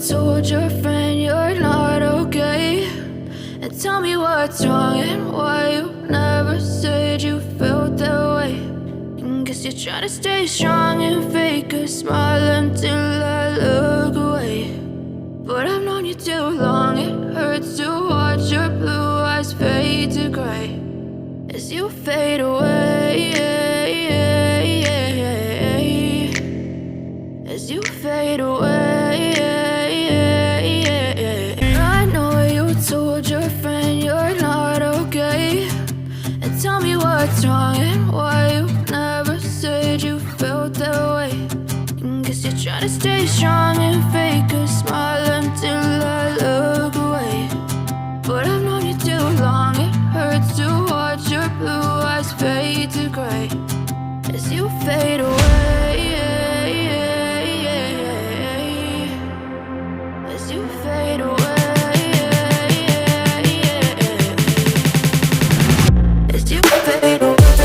told your friend you're not okay, and tell me what's wrong and why you never said you felt that way. And guess you're trying to stay strong and fake a smile until I look away. But I've known you too long, it hurts to watch your blue eyes fade to gray as you fade away, as you fade away. I know you told your friend you're not okay, and tell me what's wrong and why you never said you felt that way. And guess you're trying to stay strong and fake a smile until I look away. But I've known you too long, it hurts to watch your blue eyes fade to gray as you fade away, as you fade away, as you fade away.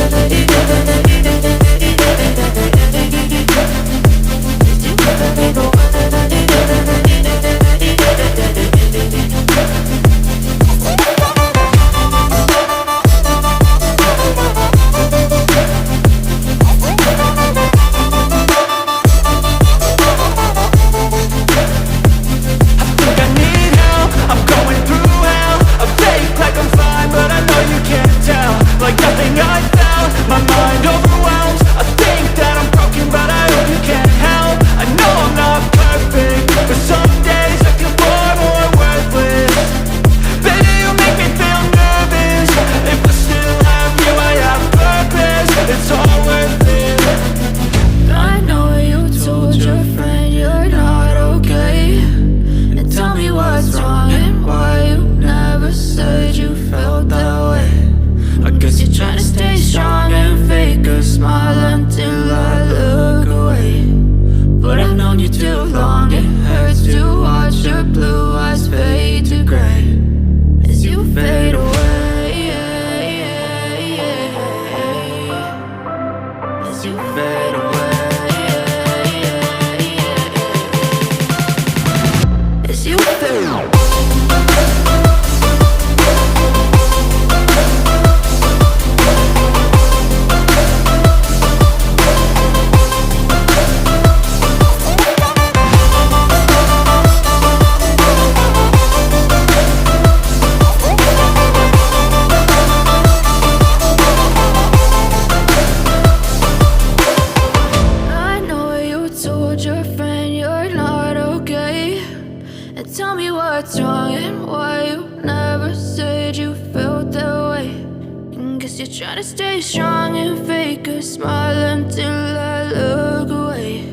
Trying to stay strong and fake a smile until I look away.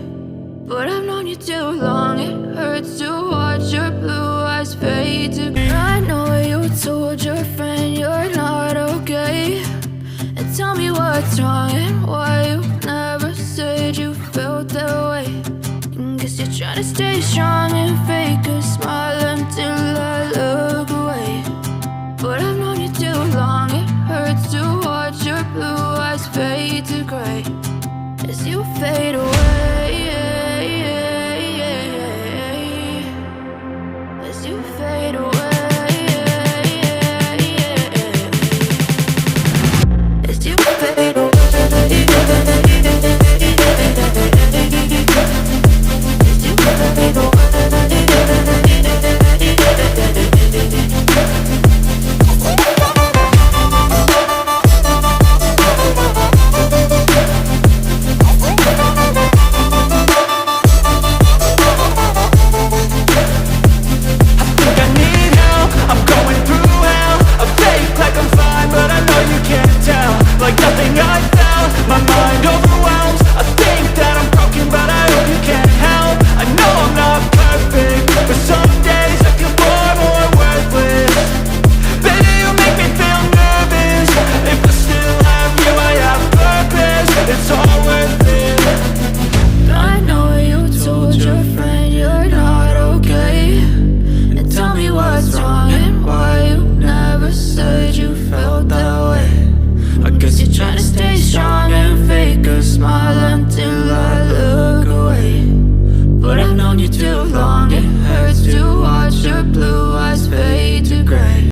But I've known you too long, it hurts to watch your blue eyes fade to gray. I know you told your friend you're not okay, and tell me what's wrong and why you never said you felt that way. And guess you're trying to stay strong and fake a smile until I look away. But I've known you too long, it hurts to watch your blue eyes fade to gray as you fade away, as you fade away, as you fade away. Smile until I look away, but I've known you too long, it hurts hurts to watch your blue eyes fade to gray.